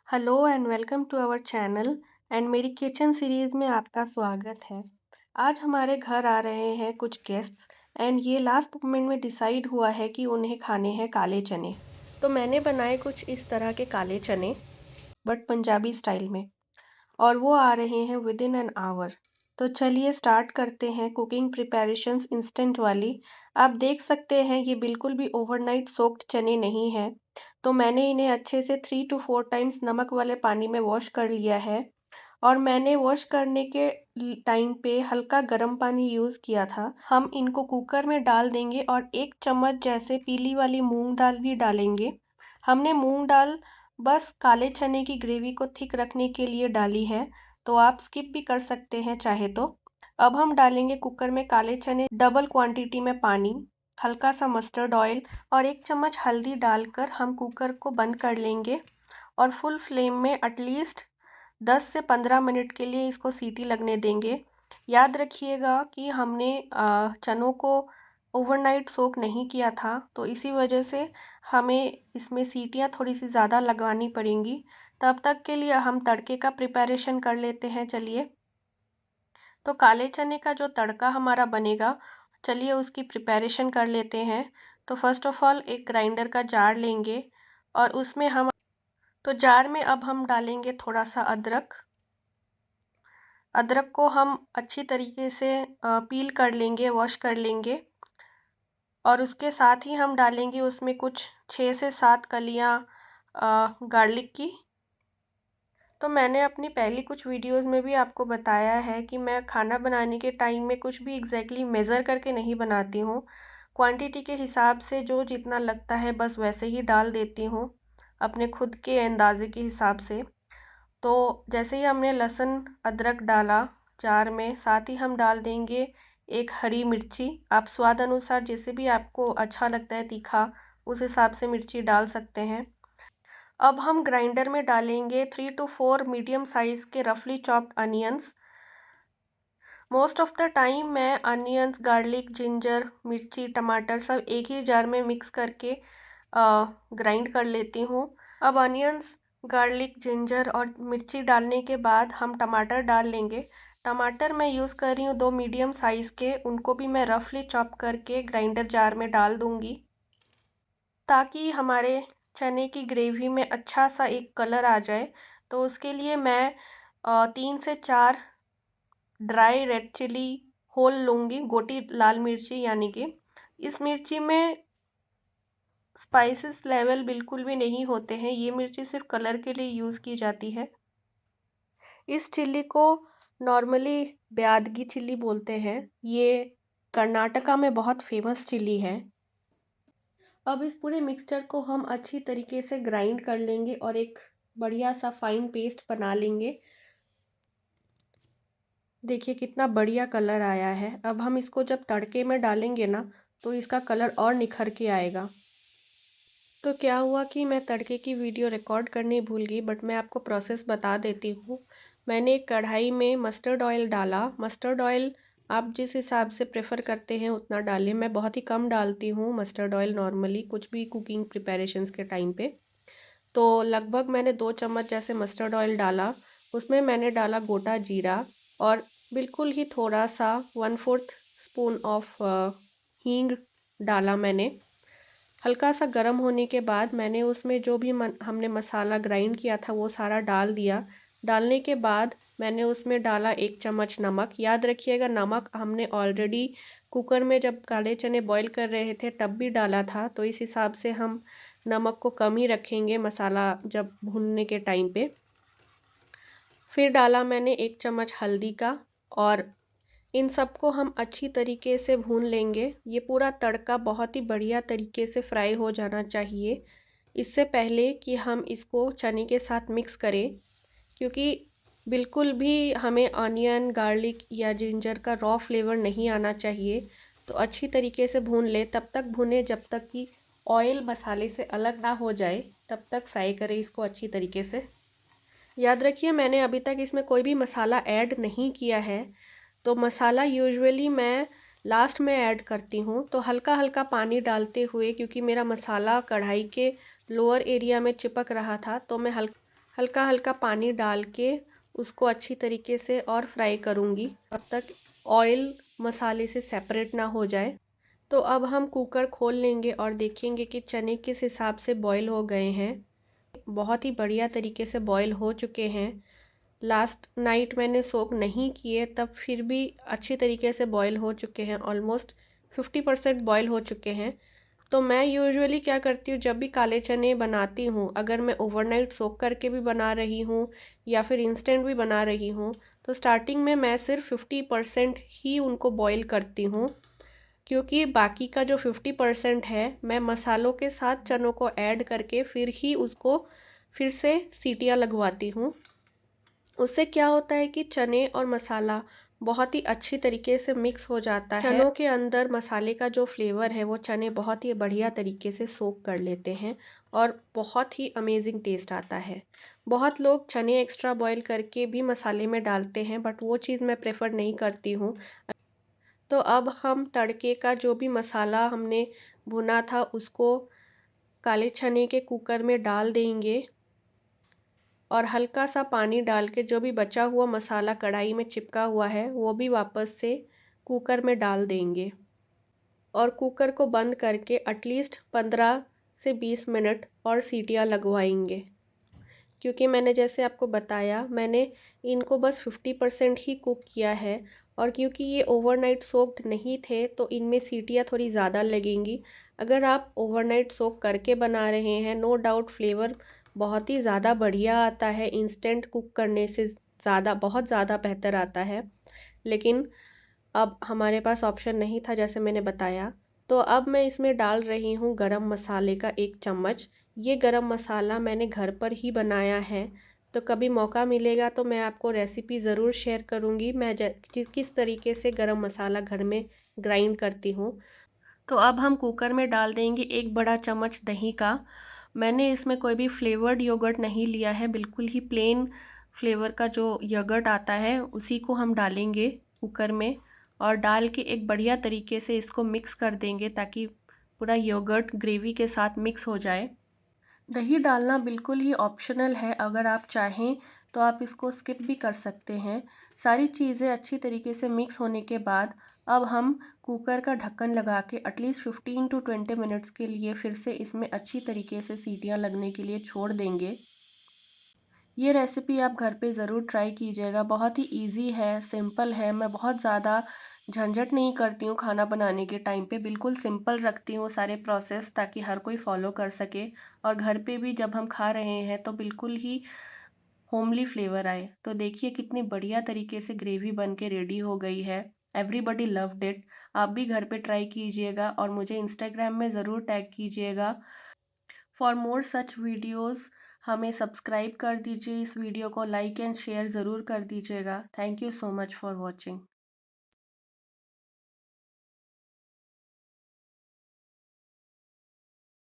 Hello and welcome to our channel and मेरी kitchen series में आपका स्वागत है। आज हमारे घर आ रहे हैं कुछ गेस्ट्स एंड ये लास्ट मोमेंट में डिसाइड हुआ है कि उन्हें खाने हैं काले चने। तो मैंने बनाए कुछ इस तरह के काले चने बट पंजाबी स्टाइल में, और वो आ रहे हैं विद इन एन आवर। तो चलिए स्टार्ट करते हैं कुकिंग प्रिपरेशंस इंस्टेंट वाली। आप देख सकते हैं ये बिल्कुल भी ओवरनाइट सोक्ड चने नहीं हैं। तो मैंने इन्हें अच्छे से 3 to 4 टाइम्स नमक वाले पानी में वॉश कर लिया है, और मैंने वॉश करने के टाइम पे हल्का गर्म पानी यूज़ किया था। हम इनको कुकर में डाल देंगे और 1 चम्मच जैसे पीली वाली मूंग दाल भी डालेंगे। हमने मूंग दाल बस काले चने की ग्रेवी को थिक रखने के लिए डाली है, तो आप स्किप भी कर सकते हैं चाहे तो। अब हम डालेंगे कुकर में काले चने, डबल क्वांटिटी में पानी, हल्का सा मस्टर्ड ऑयल और 1 चम्मच हल्दी डालकर हम कुकर को बंद कर लेंगे और फुल फ्लेम में एटलीस्ट 10 से 15 मिनट के लिए इसको सीटी लगने देंगे। याद रखिएगा कि हमने चनों को ओवरनाइट सोक नहीं किया था, तो इसी वजह से हमें इसमें सीटियाँ थोड़ी सी ज़्यादा लगवानी पड़ेंगी। तब तक के लिए हम तड़के का प्रिपरेशन कर लेते हैं। चलिए, तो काले चने का जो तड़का हमारा बनेगा, चलिए उसकी प्रिपरेशन कर लेते हैं। तो फर्स्ट ऑफ ऑल एक ग्राइंडर का जार लेंगे और उसमें हम जार में अब हम डालेंगे थोड़ा सा अदरक। अदरक को हम अच्छी तरीके से पील कर लेंगे, वॉश कर लेंगे, और उसके साथ ही हम डालेंगे उसमें कुछ 6 से 7 कलियां गार्लिक की। तो मैंने अपनी पहली कुछ वीडियोस में भी आपको बताया है कि मैं खाना बनाने के टाइम में कुछ भी एग्जैक्टली मेज़र करके नहीं बनाती हूँ। क्वांटिटी के हिसाब से जो जितना लगता है बस वैसे ही डाल देती हूँ, अपने खुद के अंदाजे के हिसाब से। तो जैसे ही हमने लहसुन अदरक डाला जार में, साथ ही हम डाल देंगे एक हरी मिर्ची। आप स्वाद अनुसार जैसे भी आपको अच्छा लगता है तीखा, उस हिसाब से मिर्ची डाल सकते हैं। अब हम ग्राइंडर में डालेंगे 3 to 4 मीडियम साइज़ के रफली chopped onions. Most of the time मैं अनियंस, गार्लिक, जिंजर, मिर्ची, टमाटर सब एक ही जार में मिक्स करके ग्राइंड कर लेती हूँ। अब अनियंस, गार्लिक, जिंजर और मिर्ची डालने के बाद हम टमाटर डाल लेंगे। टमाटर मैं यूज़ कर रही हूँ 2 मीडियम साइज़ के, उनको भी मैं रफली चॉप करके ग्राइंडर जार में डाल दूँगी, ताकि हमारे चने की ग्रेवी में अच्छा सा एक कलर आ जाए। तो उसके लिए मैं 3 से 4 ड्राई रेड चिली होल लूँगी, गोटी लाल मिर्ची यानी कि। इस मिर्ची में स्पाइसेस लेवल बिल्कुल भी नहीं होते हैं, ये मिर्ची सिर्फ कलर के लिए यूज़ की जाती है। इस चिल्ली को नॉर्मली ब्यादगी चिल्ली बोलते हैं। ये कर्नाटका में बहुत फेमस चिल्ली है। अब इस पूरे मिक्सचर को हम अच्छी तरीके से ग्राइंड कर लेंगे और एक बढ़िया सा फाइन पेस्ट बना लेंगे। देखिए कितना बढ़िया कलर आया है। अब हम इसको जब तड़के में डालेंगे ना, तो इसका कलर और निखर के आएगा। तो क्या हुआ कि मैं तड़के की वीडियो रिकॉर्ड करनी भूल गई, बट मैं आपको प्रोसेस बता देती हूँ। मैंने एक कढ़ाई में मस्टर्ड ऑयल डाला। मस्टर्ड ऑयल आप जिस हिसाब से प्रेफर करते हैं उतना डालें। मैं बहुत ही कम डालती हूँ मस्टर्ड ऑयल नॉर्मली कुछ भी कुकिंग प्रिपरेशंस के टाइम पे। तो लगभग मैंने 2 चम्मच जैसे मस्टर्ड ऑयल डाला। उसमें मैंने डाला गोटा जीरा और बिल्कुल ही थोड़ा सा 1/4 स्पून ऑफ हींग डाला मैंने। हल्का सा गर्म होने के बाद मैंने उसमें जो भी हमने मसाला ग्राइंड किया था वो सारा डाल दिया। डालने के बाद मैंने उसमें डाला 1 चम्मच नमक। याद रखिएगा नमक हमने ऑलरेडी कुकर में जब काले चने बॉईल कर रहे थे तब भी डाला था, तो इस हिसाब से हम नमक को कम ही रखेंगे मसाला जब भूनने के टाइम पे। फिर डाला मैंने 1 चम्मच हल्दी का, और इन सबको हम अच्छी तरीके से भून लेंगे। ये पूरा तड़का बहुत ही बढ़िया तरीके से फ्राई हो जाना चाहिए इससे पहले कि हम इसको चने के साथ मिक्स करें, क्योंकि बिल्कुल भी हमें ऑनियन, गार्लिक या जिंजर का रॉ फ्लेवर नहीं आना चाहिए। तो अच्छी तरीके से भून ले, तब तक भुने जब तक कि ऑयल मसाले से अलग ना हो जाए, तब तक फ्राई करें इसको अच्छी तरीके से। याद रखिए मैंने अभी तक इसमें कोई भी मसाला ऐड नहीं किया है। तो मसाला यूजुअली मैं लास्ट में ऐड करती हूँ, तो हल्का हल्का पानी डालते हुए, क्योंकि मेरा मसाला कढ़ाई के लोअर एरिया में चिपक रहा था, तो मैं हल्का हल्का पानी डाल के उसको अच्छी तरीके से और फ्राई करूँगी तब तक ऑयल मसाले से सेपरेट ना हो जाए। तो अब हम कुकर खोल लेंगे और देखेंगे कि चने किस हिसाब से बॉईल हो गए हैं। बहुत ही बढ़िया तरीके से बॉईल हो चुके हैं। लास्ट नाइट मैंने सोक नहीं किए तब फिर भी अच्छी तरीके से बॉईल हो चुके हैं, ऑलमोस्ट 50% बॉईल हो चुके हैं। तो मैं यूजुअली क्या करती हूँ, जब भी काले चने बनाती हूँ, अगर मैं ओवरनाइट सोक करके भी बना रही हूँ या फिर इंस्टेंट भी बना रही हूँ, तो स्टार्टिंग में मैं सिर्फ 50% ही उनको बॉईल करती हूँ, क्योंकि बाकी का जो 50% है मैं मसालों के साथ चनों को ऐड करके फिर ही उसको फिर से सीटियाँ लगवाती हूँ। उससे क्या होता है कि चने और मसाला बहुत ही अच्छी तरीके से मिक्स हो जाता है। चनों के अंदर मसाले का जो फ्लेवर है वो चने बहुत ही बढ़िया तरीके से सोक कर लेते हैं और बहुत ही अमेजिंग टेस्ट आता है। बहुत लोग चने एक्स्ट्रा बॉईल करके भी मसाले में डालते हैं, बट वो चीज़ मैं प्रेफर नहीं करती हूँ। तो अब हम तड़के का जो भी मसाला हमने भुना था उसको काले चने के कुकर में डाल देंगे और हल्का सा पानी डाल के जो भी बचा हुआ मसाला कढ़ाई में चिपका हुआ है वो भी वापस से कुकर में डाल देंगे और कुकर को बंद करके एटलीस्ट 15 से 20 मिनट और सीटियाँ लगवाएंगे। क्योंकि मैंने जैसे आपको बताया, मैंने इनको बस 50% ही कुक किया है और क्योंकि ये ओवरनाइट सोक्ड नहीं थे तो इनमें सीटियाँ थोड़ी ज़्यादा लगेंगी। अगर आप ओवरनाइट सोक करके बना रहे हैं, नो डाउट फ्लेवर बहुत ही ज़्यादा बढ़िया आता है, इंस्टेंट कुक करने से ज़्यादा बहुत ज़्यादा बेहतर आता है। लेकिन अब हमारे पास ऑप्शन नहीं था जैसे मैंने बताया, तो अब मैं इसमें डाल रही हूँ गरम मसाले का 1 चम्मच। ये गरम मसाला मैंने घर पर ही बनाया है, तो कभी मौका मिलेगा तो मैं आपको रेसिपी ज़रूर शेयर करूँगी मैं किस तरीके से गरम मसाला घर में ग्राइंड करती हूँ। तो अब हम कुकर में डाल देंगे 1 बड़ा चम्मच दही का। मैंने इसमें कोई भी फ्लेवर्ड योगर्ट नहीं लिया है, बिल्कुल ही प्लेन फ्लेवर का जो योगर्ट आता है उसी को हम डालेंगे कुकर में और डाल के एक बढ़िया तरीके से इसको मिक्स कर देंगे ताकि पूरा योगर्ट ग्रेवी के साथ मिक्स हो जाए। दही डालना बिल्कुल ही ऑप्शनल है, अगर आप चाहें तो आप इसको स्किप भी कर सकते हैं। सारी चीज़ें अच्छी तरीके से मिक्स होने के बाद अब हम कुकर का ढक्कन लगा के एटलीस्ट 15 टू 20 मिनट्स के लिए फिर से इसमें अच्छी तरीके से सीटियां लगने के लिए छोड़ देंगे। ये रेसिपी आप घर पे ज़रूर ट्राई कीजिएगा, बहुत ही इजी है, सिंपल है। मैं बहुत ज़्यादा झंझट नहीं करती हूँ खाना बनाने के टाइम पे, बिल्कुल सिंपल रखती हूँ सारे प्रोसेस ताकि हर कोई फॉलो कर सके और घर पे भी जब हम खा रहे हैं तो बिल्कुल ही होमली फ्लेवर आए। तो देखिए कितनी बढ़िया तरीके से ग्रेवी बन के रेडी हो गई है। Everybody loved it. आप भी घर पे ट्राई कीजिएगा और मुझे इंस्टाग्राम में ज़रूर टैग कीजिएगा। फॉर मोर सच वीडियोस हमें सब्सक्राइब कर दीजिए, इस वीडियो को लाइक एंड शेयर ज़रूर कर दीजिएगा। Thank you so much for watching.